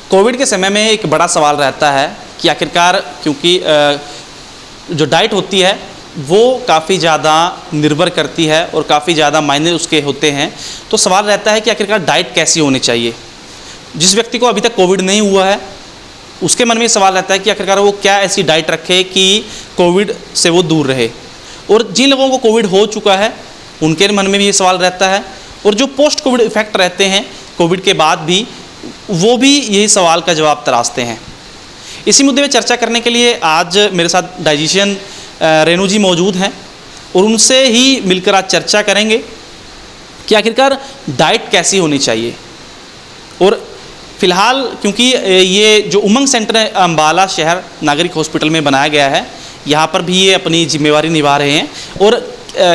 Covid के समय में एक बड़ा सवाल रहता है कि आखिरकार क्योंकि जो डाइट होती है वो काफ़ी ज़्यादा निर्भर करती है और काफ़ी ज़्यादा मायने उसके होते हैं। तो सवाल रहता है कि आखिरकार डाइट कैसी होनी चाहिए। जिस व्यक्ति को अभी तक कोविड नहीं हुआ है उसके मन में सवाल रहता है कि आखिरकार वो क्या ऐसी डाइट रखे कि कोविड से वो दूर रहे, और जिन लोगों को कोविड हो चुका है उनके मन में भी ये सवाल रहता है, और जो पोस्ट कोविड इफेक्ट रहते हैं कोविड के बाद भी, वो भी यही सवाल का जवाब तलाशते हैं। इसी मुद्दे में चर्चा करने के लिए आज मेरे साथ डाइटिशियन रेणु जी मौजूद हैं और उनसे ही मिलकर आज चर्चा करेंगे कि आखिरकार डाइट कैसी होनी चाहिए। और फिलहाल क्योंकि ये जो उमंग सेंटर है अम्बाला शहर नागरिक हॉस्पिटल में बनाया गया है, यहाँ पर भी ये अपनी जिम्मेवारी निभा रहे हैं, और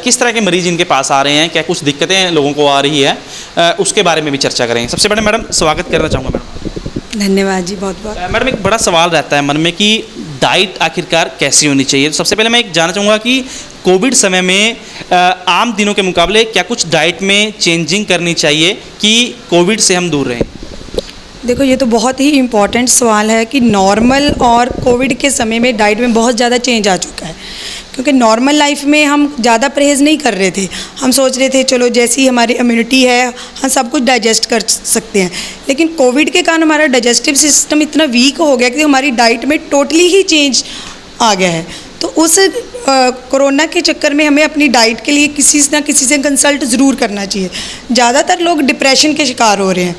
किस तरह के मरीज़ इनके पास आ रहे हैं, क्या कुछ दिक्कतें लोगों को आ रही है, उसके बारे में भी चर्चा करेंगे। सबसे पहले मैडम स्वागत करना चाहूँगा। मैडम धन्यवाद जी, बहुत बहुत। मैडम एक बड़ा सवाल रहता है मन में कि डाइट आखिरकार कैसी होनी चाहिए। तो सबसे पहले मैं एक जानना चाहूँगा कि कोविड समय में आम दिनों के मुकाबले क्या कुछ डाइट में चेंजिंग करनी चाहिए कि कोविड से हम दूर रहें। देखो, ये तो बहुत ही इम्पॉर्टेंट सवाल है कि नॉर्मल और कोविड के समय में डाइट में बहुत ज़्यादा चेंज आ चुका है। क्योंकि नॉर्मल लाइफ में हम ज़्यादा परहेज़ नहीं कर रहे थे, हम सोच रहे थे चलो जैसी हमारी इम्यूनिटी है हम सब कुछ डाइजेस्ट कर सकते हैं। लेकिन कोविड के कारण हमारा डाइजेस्टिव सिस्टम इतना वीक हो गया कि हमारी डाइट में टोटली ही चेंज आ गया है। तो उस कोरोना के चक्कर में हमें अपनी डाइट के लिए किसी ना किसी से कंसल्ट ज़रूर करना चाहिए। ज़्यादातर लोग डिप्रेशन के शिकार हो रहे हैं,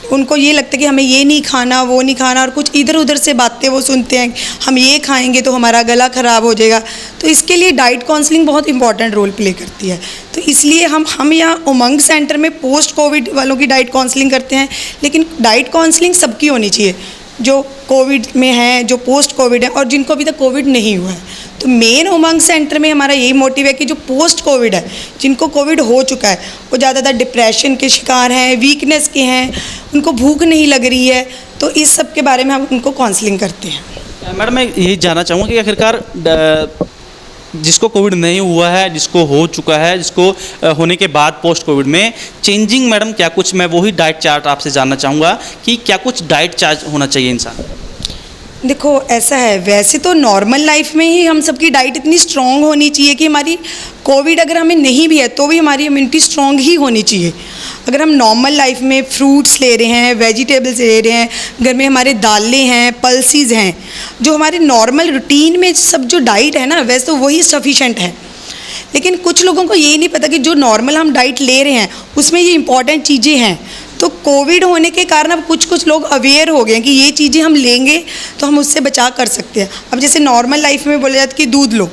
उनको ये लगता है कि हमें ये नहीं खाना वो नहीं खाना, और कुछ इधर उधर से बातें वो सुनते हैं, हम ये खाएंगे तो हमारा गला ख़राब हो जाएगा। तो इसके लिए डाइट काउंसलिंग बहुत इंपॉर्टेंट रोल प्ले करती है। तो इसलिए हम यहाँ उमंग सेंटर में पोस्ट कोविड वालों की डाइट काउंसलिंग करते हैं। लेकिन डाइट काउंसलिंग सबकी होनी चाहिए, जो कोविड में है, जो पोस्ट कोविड है, और जिनको अभी तक कोविड नहीं हुआ है। तो मेन उमंग सेंटर में हमारा यही मोटिव है कि जो पोस्ट कोविड है, जिनको कोविड हो चुका है, वो ज़्यादातर डिप्रेशन के शिकार हैं, वीकनेस के हैं, उनको भूख नहीं लग रही है, तो इस सब के बारे में हम उनको काउंसलिंग करते हैं। मैडम मैं यही जानना चाहूँगा कि आखिरकार जिसको कोविड नहीं हुआ है, जिसको हो चुका है, जिसको होने के बाद पोस्ट कोविड में चेंजिंग, मैडम क्या कुछ, मैं वही डाइट चार्ट आपसे जानना चाहूँगा कि क्या कुछ डाइट चार्ट होना चाहिए इंसान। देखो, ऐसा है, वैसे तो नॉर्मल लाइफ में ही हम सबकी डाइट इतनी स्ट्रॉन्ग होनी चाहिए कि हमारी कोविड अगर हमें नहीं भी है तो भी हमारी इम्यूनिटी स्ट्रॉन्ग ही होनी चाहिए। अगर हम नॉर्मल लाइफ में फ्रूट्स ले रहे हैं, वेजिटेबल्स ले रहे हैं, घर में हमारे दालें हैं, पल्सीज़ हैं, जो हमारे नॉर्मल रूटीन में सब जो डाइट है ना, वैसे तो वही सफिशेंट है। लेकिन कुछ लोगों को ये नहीं पता कि जो नॉर्मल हम डाइट ले रहे हैं उसमें ये इंपॉर्टेंट चीज़ें हैं। तो कोविड होने के कारण अब कुछ लोग अवेयर हो गए हैं कि ये चीज़ें हम लेंगे तो हम उससे बचाव कर सकते हैं। अब जैसे नॉर्मल लाइफ में बोला जाता है कि दूध लो,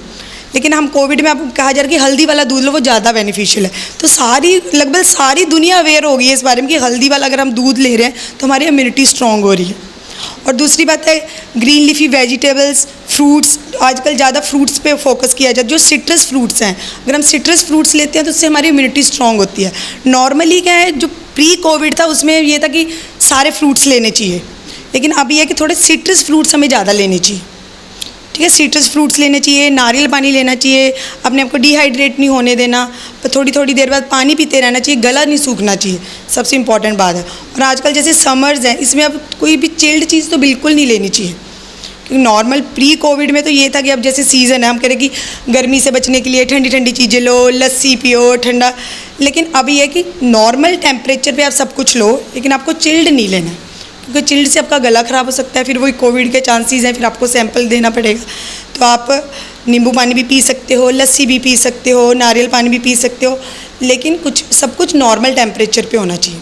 लेकिन हम कोविड में अब कहा जा रहा है कि हल्दी वाला दूध लो, वो ज़्यादा बेनिफिशियल है। तो लगभग सारी दुनिया अवेयर हो गई है इस बारे में कि हल्दी वाला अगर हम दूध ले रहे हैं तो हमारी इम्यूनिटी स्ट्रॉन्ग हो रही है। और दूसरी बात है ग्रीन लीफी वेजिटेबल्स, फ्रूट्स, आजकल ज़्यादा फ्रूट्स पे फोकस किया जाता है। जो सिट्रस फ्रूट्स हैं, अगर हम सिट्रस फ्रूट्स लेते हैं तो उससे हमारी इम्यूनिटी स्ट्रॉन्ग होती है। नॉर्मली क्या है, जो प्री कोविड था उसमें ये था कि सारे फ्रूट्स लेने चाहिए, लेकिन अब ये है कि थोड़े सिट्रस फ्रूट्स हमें ज़्यादा लेने चाहिए। ठीक है, सिट्रस फ्रूट्स लेने चाहिए, नारियल पानी लेना चाहिए, अपने आप को डिहाइड्रेट नहीं होने देना, पर थोड़ी थोड़ी देर बाद पानी पीते रहना चाहिए, गला नहीं सूखना चाहिए, सबसे इंपॉर्टेंट बात है। और आजकल जैसे समर्स हैं, इसमें अब कोई भी चिल्ड चीज़ तो बिल्कुल नहीं लेनी चाहिए, क्योंकि नॉर्मल प्री कोविड में तो ये था कि अब जैसे सीज़न है, हम कह रहे कि गर्मी से बचने के लिए ठंडी ठंडी चीज़ें लो, लस्सी पियो ठंडा। लेकिन अब ये है कि नॉर्मल टेम्परेचर पे आप सब कुछ लो, लेकिन आपको चिल्ड नहीं लेना, क्योंकि चिल्ड से आपका गला ख़राब हो सकता है, फिर वही कोविड के चांसेस हैं, फिर आपको सैंपल देना पड़ेगा। तो आप नींबू पानी भी पी सकते हो, लस्सी भी पी सकते हो, नारियल पानी भी पी सकते हो, लेकिन सब कुछ नॉर्मल टेम्परेचर पे होना चाहिए।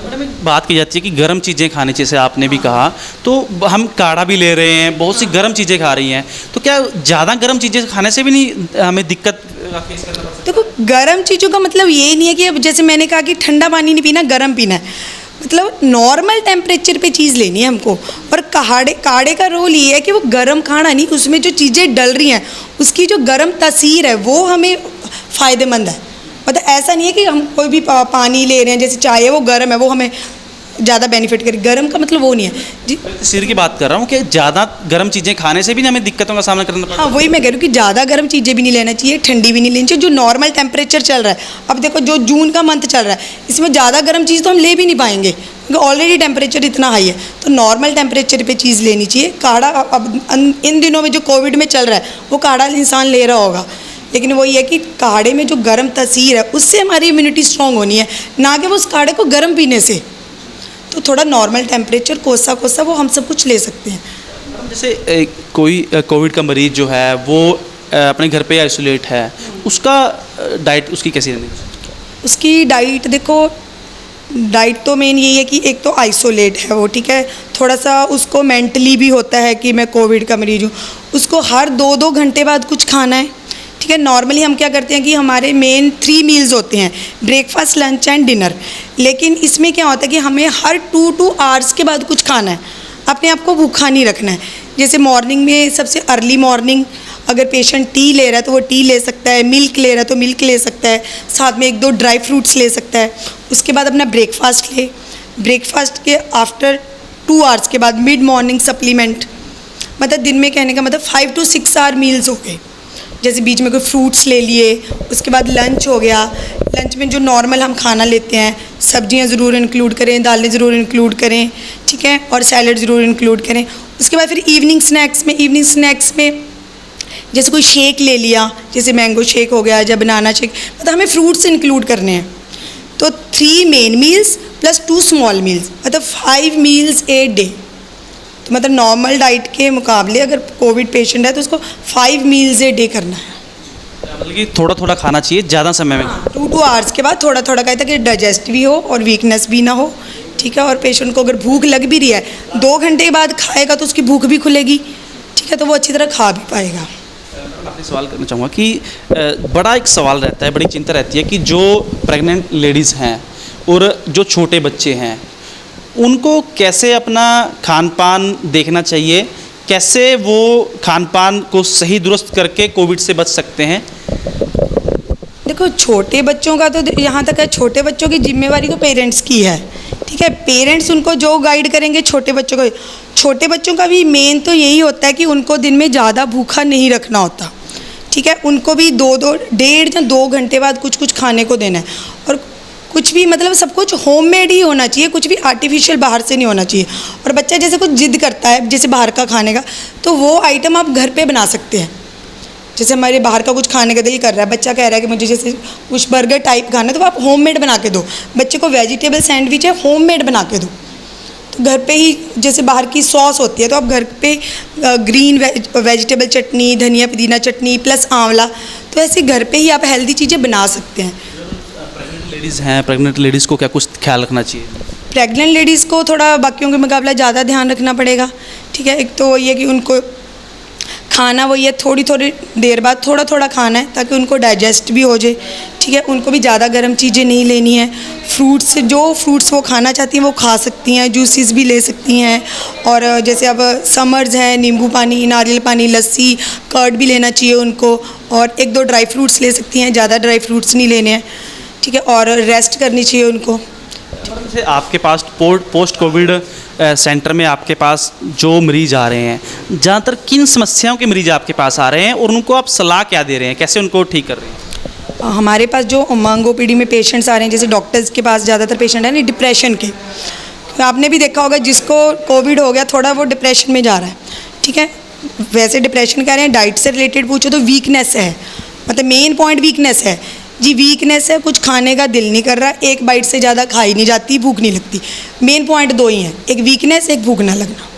मैडम एक बात की जाती है कि गर्म चीज़ें खाने, जैसे आपने भी कहा, तो हम काढ़ा भी ले रहे हैं, बहुत सी गर्म चीज़ें खा रही हैं, तो क्या ज़्यादा गर्म चीज़ें खाने से भी नहीं हमें दिक्कत फेस करना पड़ सकता है? देखो, गर्म चीज़ों का मतलब ये नहीं है कि अब जैसे मैंने कहा कि ठंडा पानी नहीं पीना, गर्म पीना है, मतलब नॉर्मल टेम्परेचर पे चीज़ लेनी है हमको। और काढ़े का रोल ये है कि वो गर्म खाना नहीं, उसमें जो चीज़ें डल रही हैं उसकी जो गर्म तासीर है वो हमें फ़ायदेमंद है। मतलब ऐसा नहीं है कि हम कोई भी पानी ले रहे हैं, जैसे चाय है वो गर्म है, वो हमें ज़्यादा बेनिफिट करे। गर्म का मतलब वो नहीं है जी, सिर की बात कर रहा हूँ कि ज़्यादा गर्म चीज़ें खाने से भी हमें दिक्कतों का सामना करना पड़ता है। हाँ, वही मैं कह रही हूँ कि ज़्यादा गर्म चीज़ें भी नहीं लेना चाहिए, ठंडी भी नहीं लेनी चाहिए, जो नॉर्मल टेम्परेचर चल रहा है। अब देखो, जो जून का मंथ चल रहा है, इसमें ज़्यादा गर्म चीज़ तो हम ले भी नहीं पाएंगे, क्योंकि ऑलरेडी टेम्परेचर इतना हाई है, तो नॉर्मल टेम्परेचर पे चीज़ लेनी चाहिए। काढ़ा अब इन दिनों में जो कोविड में चल रहा है वो काढ़ा इंसान ले रहा होगा, लेकिन वो ये है कि काढ़े में जो गर्म तसीर है उससे हमारी इम्यूनिटी स्ट्रॉन्ग होनी है, ना कि वो उस काढ़े को गर्म पीने से। तो थोड़ा नॉर्मल टेम्परेचर कोसा कोसा वो हम सब कुछ ले सकते हैं। जैसे कोई कोविड का मरीज़ जो है वो अपने घर पे आइसोलेट है, उसका डाइट उसकी कैसी रहनी चाहिए? उसकी डाइट देखो, डाइट तो मेन यही है कि एक तो आइसोलेट है वो, ठीक है, थोड़ा सा उसको मेंटली भी होता है कि मैं कोविड का मरीज हूँ, उसको हर 2-2 घंटे बाद कुछ खाना है, ठीक है। नॉर्मली हम क्या करते हैं कि हमारे मेन 3 मील्स होते हैं, ब्रेकफास्ट, लंच एंड डिनर, लेकिन इसमें क्या होता है कि हमें हर 2 आवर्स के बाद कुछ खाना है, अपने आप को भूखा नहीं रखना है। जैसे मॉर्निंग में सबसे अर्ली मॉर्निंग अगर पेशेंट टी ले रहा है तो वो टी ले सकता है, मिल्क ले रहा है तो मिल्क ले सकता है, साथ में 1-2 ड्राई फ्रूट्स ले सकता है। उसके बाद अपना ब्रेकफास्ट ले, ब्रेकफास्ट के आफ्टर 2 आवर्स के बाद मिड मॉर्निंग सप्लीमेंट, मतलब दिन में कहने का मतलब 5 to 6 आवर मील्स हो गए। जैसे बीच में कोई फ्रूट्स ले लिए, उसके बाद लंच हो गया, लंच में जो नॉर्मल हम खाना लेते हैं, सब्जियां ज़रूर इंक्लूड करें, दालें ज़रूर इंक्लूड करें, ठीक है, और सैलड ज़रूर इंक्लूड करें। उसके बाद फिर इवनिंग स्नैक्स में जैसे कोई शेक ले लिया, जैसे मैंगो शेक हो गया या बनाना शेक, मतलब हमें फ्रूट्स इंक्लूड करने हैं। तो 3 main meals plus 2 small meals, मतलब 5 मील्स ए डे। तो मतलब नॉर्मल डाइट के मुकाबले अगर कोविड पेशेंट है तो उसको 5 मील्स ए डे करना है। मतलब कि थोड़ा थोड़ा खाना चाहिए, ज़्यादा समय में। 2 आवर्स के बाद थोड़ा थोड़ा खाए ताकि डाइजेस्ट भी हो और वीकनेस भी ना हो, ठीक है। और पेशेंट को अगर भूख लग भी रही है 2 घंटे के बाद खाएगा तो उसकी भूख भी खुलेगी, ठीक है, तो वो अच्छी तरह खा भी पाएगा। आपने सवाल करना चाहूँगा कि बड़ा एक सवाल रहता है, बड़ी चिंता रहती है कि जो प्रेग्नेंट लेडीज़ हैं और जो छोटे बच्चे हैं उनको कैसे अपना खान पान देखना चाहिए, कैसे वो खान पान को सही दुरुस्त करके कोविड से बच सकते हैं? देखो, छोटे बच्चों का तो यहाँ तक है, छोटे बच्चों की जिम्मेवारी तो पेरेंट्स की है, ठीक है। पेरेंट्स उनको जो गाइड करेंगे छोटे बच्चों का भी मेन तो यही होता है कि उनको दिन में ज़्यादा भूखा नहीं रखना होता, ठीक है। उनको भी 1.5 या 2 घंटे बाद कुछ खाने को देना है, और कुछ भी मतलब सब कुछ होममेड ही होना चाहिए, कुछ भी आर्टिफिशियल बाहर से नहीं होना चाहिए। और बच्चा जैसे कुछ जिद करता है जैसे बाहर का खाने का, तो वो आइटम आप घर पे बना सकते हैं। जैसे हमारे बाहर का कुछ खाने का दिल कर रहा है, बच्चा कह रहा है कि मुझे जैसे कुछ बर्गर टाइप खाना है, तो आप होममेड बना के दो। बच्चे को वेजिटेबल सैंडविच है होममेड बना के दो, तो घर पे ही जैसे बाहर की सॉस होती है तो आप घर पे ग्रीन वेजिटेबल चटनी, धनिया पुदीना चटनी प्लस आंवला, तो ऐसे घर पे ही आप हेल्दी चीज़ें बना सकते हैं। लेडीज़ हैं, प्रेग्नेंट लेडीज़ को क्या कुछ ख्याल रखना चाहिए? प्रेग्नेंट लेडीज़ को थोड़ा बाकियों के मुकाबले ज़्यादा ध्यान रखना पड़ेगा, ठीक है। एक तो ये कि उनको खाना वही है, थोड़ी देर बाद थोड़ा खाना है ताकि उनको डाइजेस्ट भी हो जाए, ठीक है। उनको भी ज़्यादा गर्म चीज़ें नहीं लेनी है। फ्रूट्स वो खाना चाहती हैं वो खा सकती हैं, जूसेस भी ले सकती हैं। और जैसे अब समर्स हैं, नींबू पानी, नारियल पानी, लस्सी, कर्ड भी लेना चाहिए उनको। और 1-2 ड्राई फ्रूट्स ले सकती हैं, ज़्यादा ड्राई फ्रूट्स नहीं लेने हैं, ठीक है। और रेस्ट करनी चाहिए उनको। जैसे आपके पास पोस्ट कोविड सेंटर में आपके पास जो मरीज़ आ रहे हैं, ज़्यादातर किन समस्याओं के मरीज़ आपके पास आ रहे हैं और उनको आप सलाह क्या दे रहे हैं, कैसे उनको ठीक कर रहे हैं? हमारे पास जो उमंग ओपीडी में पेशेंट्स आ रहे हैं, जैसे डॉक्टर्स के पास ज़्यादातर पेशेंट है ना डिप्रेशन के, आपने भी देखा होगा जिसको कोविड हो गया थोड़ा वो डिप्रेशन में जा रहा है, ठीक है। वैसे डिप्रेशन कह रहे हैं, डाइट से रिलेटेड पूछो तो वीकनेस है, मतलब मेन पॉइंट वीकनेस है जी। वीकनेस है, कुछ खाने का दिल नहीं कर रहा, एक बाइट से ज़्यादा खाई नहीं जाती, भूख नहीं लगती। मेन पॉइंट 2 ही हैं, एक वीकनेस, एक भूख ना लगना।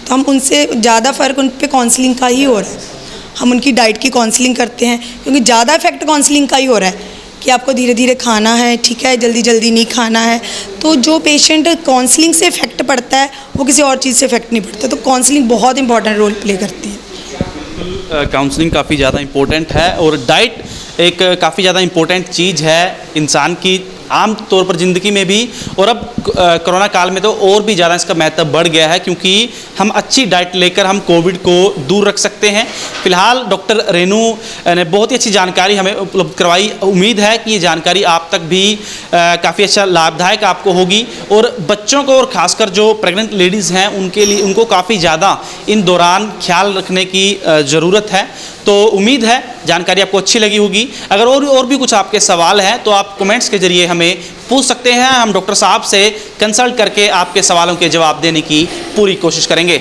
तो हम उनसे ज़्यादा फ़र्क उन पे काउंसलिंग का ही हो रहा है। हम उनकी डाइट की काउंसलिंग करते हैं क्योंकि ज़्यादा इफेक्ट काउंसलिंग का ही हो रहा है कि आपको धीरे धीरे खाना है, ठीक है, जल्दी जल्दी नहीं खाना है। तो जो पेशेंट काउंसलिंग से इफेक्ट पड़ता है वो किसी और चीज़ से इफेक्ट नहीं पड़ता, तो काउंसलिंग बहुत इंपॉर्टेंट रोल प्ले करती है। काउंसलिंग काफ़ी ज़्यादा इम्पोर्टेंट है और डाइट एक काफ़ी ज़्यादा इम्पोर्टेंट चीज़ है इंसान की आम तौर पर ज़िंदगी में भी, और अब कोरोना काल में तो और भी ज़्यादा इसका महत्व बढ़ गया है क्योंकि हम अच्छी डाइट लेकर हम कोविड को दूर रख सकते हैं। फिलहाल डॉक्टर रेनू ने बहुत ही अच्छी जानकारी हमें उपलब्ध करवाई। उम्मीद है कि ये जानकारी आप तक भी काफ़ी अच्छा लाभदायक आपको होगी और बच्चों को और ख़ासकर जो प्रेग्नेंट लेडीज़ हैं उनको काफ़ी ज़्यादा इन दौरान ख्याल रखने की ज़रूरत है। तो उम्मीद है जानकारी आपको अच्छी लगी होगी। अगर और भी कुछ आपके सवाल हैं तो आप कमेंट्स के जरिए हमें पूछ सकते हैं। हम डॉक्टर साहब से कंसल्ट करके आपके सवालों के जवाब देने की पूरी कोशिश करेंगे।